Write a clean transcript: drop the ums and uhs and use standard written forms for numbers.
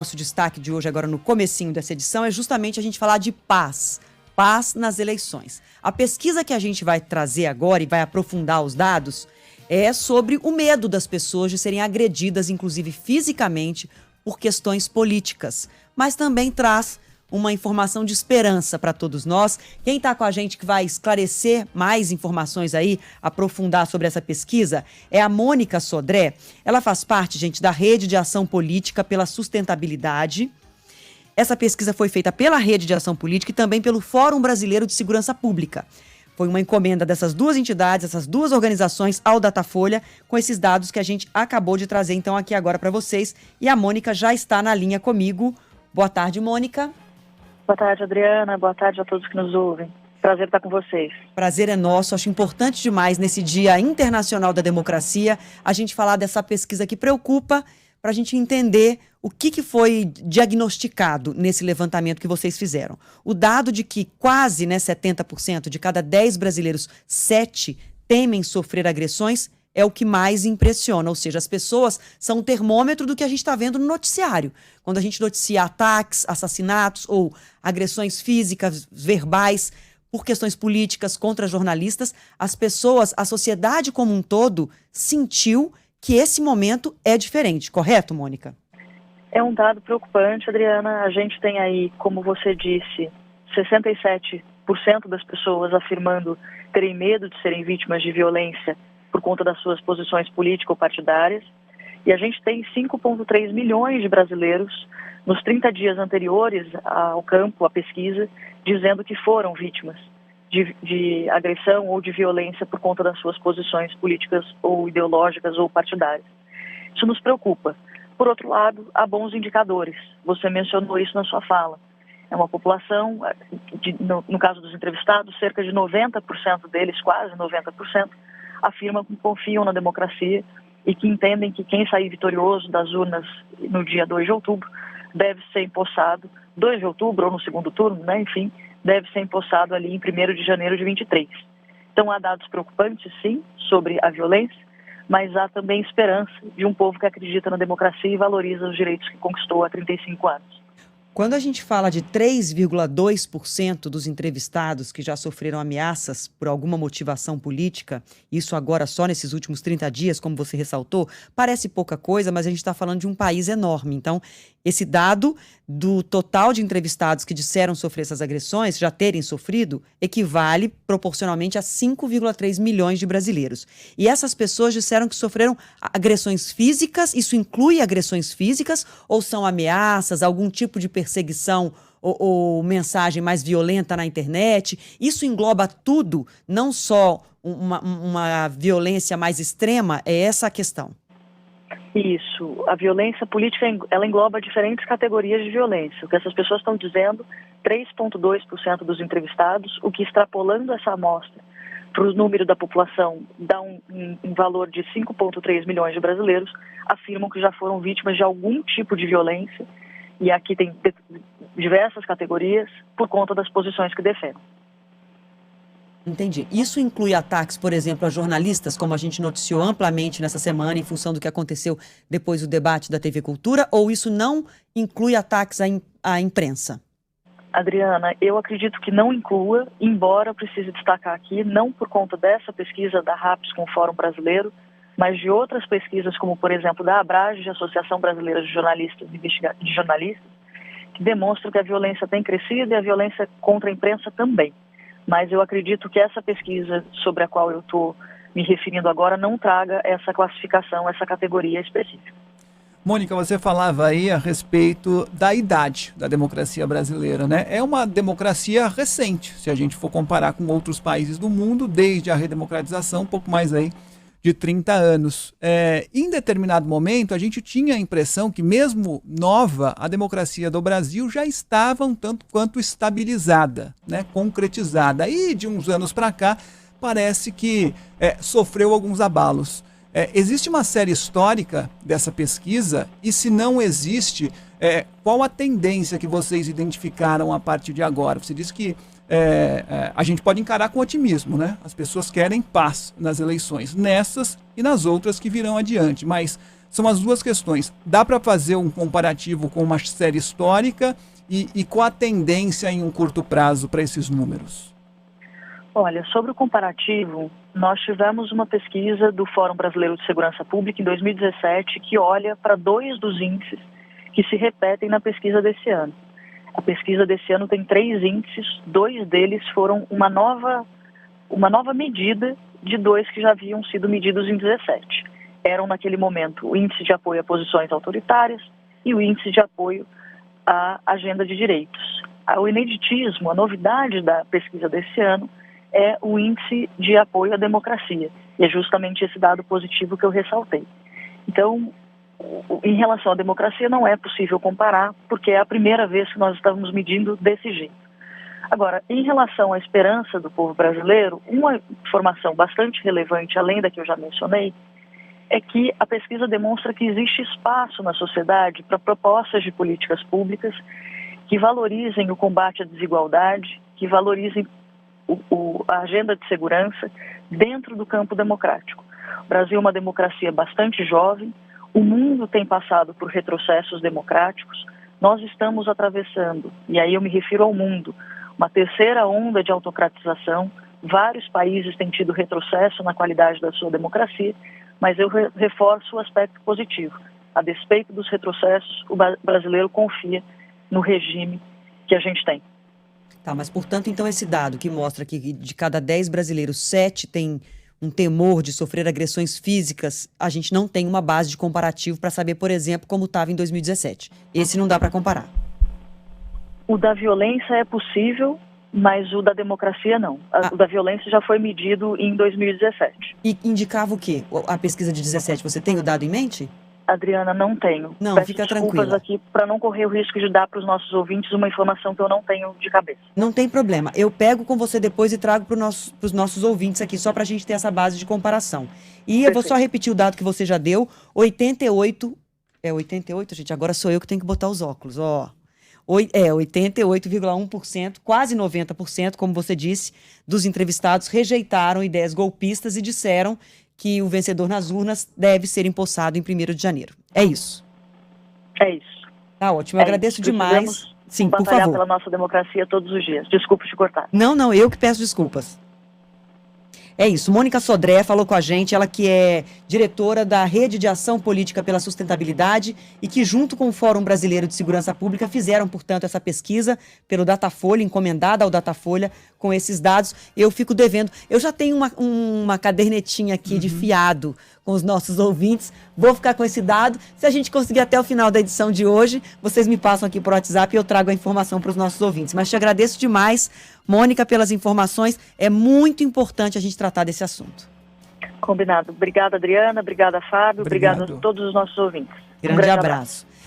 Nosso destaque de hoje, agora no comecinho dessa edição, é justamente a gente falar de paz. Paz nas eleições. A pesquisa que a gente vai trazer agora e vai aprofundar os dados é sobre o medo das pessoas de serem agredidas, inclusive fisicamente, por questões políticas. Mas também traz uma informação de esperança para todos nós. Quem está com a gente que vai esclarecer mais informações aí, aprofundar sobre essa pesquisa, é a Mônica Sodré. Ela faz parte, gente, da Rede de Ação Política pela Sustentabilidade. Essa pesquisa foi feita pela Rede de Ação Política e também pelo Fórum Brasileiro de Segurança Pública. Foi uma encomenda dessas duas entidades, essas duas organizações ao Datafolha, com esses dados que a gente acabou de trazer então aqui agora para vocês. E a Mônica já está na linha comigo. Boa tarde, Mônica. Boa tarde, Adriana. Boa tarde a todos que nos ouvem. Prazer estar com vocês. Prazer é nosso. Acho importante demais nesse Dia Internacional da Democracia a gente falar dessa pesquisa que preocupa, para a gente entender o que foi diagnosticado nesse levantamento que vocês fizeram. O dado de que quase 70% de cada 10 brasileiros, 7 temem sofrer agressões, é o que mais impressiona, ou seja, as pessoas são um termômetro do que a gente está vendo no noticiário. Quando a gente noticia ataques, assassinatos ou agressões físicas, verbais, por questões políticas contra jornalistas, as pessoas, a sociedade como um todo, sentiu que esse momento é diferente, correto, Mônica? É um dado preocupante, Adriana. A gente tem aí, como você disse, 67% das pessoas afirmando terem medo de serem vítimas de violência por conta das suas posições político-partidárias. E a gente tem 5,3 milhões de brasileiros nos 30 dias anteriores ao campo, à pesquisa, dizendo que foram vítimas de agressão ou de violência por conta das suas posições políticas ou ideológicas ou partidárias. Isso nos preocupa. Por outro lado, há bons indicadores. Você mencionou isso na sua fala. É uma população, no caso dos entrevistados, cerca de 90% deles, quase 90%, afirmam que confiam na democracia e que entendem que quem sair vitorioso das urnas no dia 2 de outubro deve ser empossado, 2 de outubro ou no segundo turno, né, enfim, deve ser empossado ali em 1º de janeiro de 23. Então há dados preocupantes, sim, sobre a violência, mas há também esperança de um povo que acredita na democracia e valoriza os direitos que conquistou há 35 anos. Quando a gente fala de 3,2% dos entrevistados que já sofreram ameaças por alguma motivação política, isso agora só nesses últimos 30 dias, como você ressaltou, parece pouca coisa, mas a gente está falando de um país enorme. Então, esse dado do total de entrevistados que disseram sofrer essas agressões, já terem sofrido, equivale proporcionalmente a 5,3 milhões de brasileiros. E essas pessoas disseram que sofreram agressões físicas, isso inclui agressões físicas ou são ameaças, algum tipo de perseguição ou mensagem mais violenta na internet? Isso engloba tudo, não só uma violência mais extrema? É essa a questão. Isso. A violência política, ela engloba diferentes categorias de violência. O que essas pessoas estão dizendo, 3,2% dos entrevistados, o que extrapolando essa amostra para o número da população dá um valor de 5,3 milhões de brasileiros, afirmam que já foram vítimas de algum tipo de violência, e aqui tem diversas categorias, por conta das posições que defendem. Entendi. Isso inclui ataques, por exemplo, a jornalistas, como a gente noticiou amplamente nessa semana, em função do que aconteceu depois do debate da TV Cultura, ou isso não inclui ataques à imprensa? Adriana, eu acredito que não inclua, embora eu precise destacar aqui, não por conta dessa pesquisa da RAPS com o Fórum Brasileiro, mas de outras pesquisas, como por exemplo da ABRAGE, Associação Brasileira de Jornalistas e Jornalistas, que demonstram que a violência tem crescido e a violência contra a imprensa também. Mas eu acredito que essa pesquisa sobre a qual eu estou me referindo agora não traga essa classificação, essa categoria específica. Mônica, você falava aí a respeito da idade da democracia brasileira, né? É uma democracia recente, se a gente for comparar com outros países do mundo, desde a redemocratização, um pouco mais aí de 30 anos. Em determinado momento, a gente tinha a impressão que, mesmo nova, a democracia do Brasil já estava um tanto quanto estabilizada, né, concretizada. E de uns anos para cá, parece que sofreu alguns abalos. Existe uma série histórica dessa pesquisa? E se não existe, qual a tendência que vocês identificaram a partir de agora? Você disse que a gente pode encarar com otimismo, né? As pessoas querem paz nas eleições, nessas e nas outras que virão adiante. Mas são as duas questões. Dá para fazer um comparativo com uma série histórica e qual a tendência em um curto prazo para esses números? Olha, sobre o comparativo, nós tivemos uma pesquisa do Fórum Brasileiro de Segurança Pública em 2017 que olha para 2 dos índices que se repetem na pesquisa desse ano. A pesquisa desse ano tem 3 índices, 2 deles foram uma nova medida de 2 que já haviam sido medidos em 2017. Eram, naquele momento, o índice de apoio a posições autoritárias e o índice de apoio à agenda de direitos. O ineditismo, a novidade da pesquisa desse ano é o índice de apoio à democracia. E é justamente esse dado positivo que eu ressaltei. Então, em relação à democracia, não é possível comparar, porque é a primeira vez que nós estamos medindo desse jeito. Agora, em relação à esperança do povo brasileiro, uma informação bastante relevante, além da que eu já mencionei, é que a pesquisa demonstra que existe espaço na sociedade para propostas de políticas públicas que valorizem o combate à desigualdade, que valorizem a agenda de segurança dentro do campo democrático. O Brasil é uma democracia bastante jovem, o mundo tem passado por retrocessos democráticos, nós estamos atravessando, e aí eu me refiro ao mundo, uma terceira onda de autocratização, vários países têm tido retrocesso na qualidade da sua democracia, mas eu reforço o aspecto positivo. A despeito dos retrocessos, o brasileiro confia no regime que a gente tem. Tá, mas portanto, então, esse dado que mostra que de cada 10 brasileiros, 7 têm um temor de sofrer agressões físicas, a gente não tem uma base de comparativo para saber, por exemplo, como estava em 2017. Esse não dá para comparar. O da violência é possível, mas o da democracia não. O da violência já foi medido em 2017. E indicava o quê? A pesquisa de 17, você tem o dado em mente? Adriana, não tenho. Não, Peço fica desculpas tranquila. aqui para não correr o risco de dar para os nossos ouvintes uma informação que eu não tenho de cabeça. Não tem problema. Eu pego com você depois e trago para os nossos ouvintes aqui, só para a gente ter essa base de comparação. E eu vou só repetir o dado que você já deu. 88, gente, agora sou eu que tenho que botar os óculos, ó. 88,1%, quase 90%, como você disse, dos entrevistados rejeitaram ideias golpistas e disseram que o vencedor nas urnas deve ser empossado em 1º de janeiro. É isso. É isso. Tá ótimo, eu agradeço demais. Sim, por favor. Pela nossa democracia todos os dias. Desculpe te cortar. Não, eu que peço desculpas. É isso, Mônica Sodré falou com a gente, ela que é diretora da Rede de Ação Política pela Sustentabilidade e que junto com o Fórum Brasileiro de Segurança Pública fizeram, portanto, essa pesquisa pelo Datafolha, encomendada ao Datafolha com esses dados. Eu fico devendo, eu já tenho uma cadernetinha aqui de fiado com os nossos ouvintes, vou ficar com esse dado. Se a gente conseguir até o final da edição de hoje, vocês me passam aqui por WhatsApp e eu trago a informação para os nossos ouvintes. Mas te agradeço demais, Mônica, pelas informações. É muito importante a gente tratar desse assunto. Combinado. Obrigada, Adriana. Obrigada, Fábio. Obrigado a todos os nossos ouvintes. Grande abraço.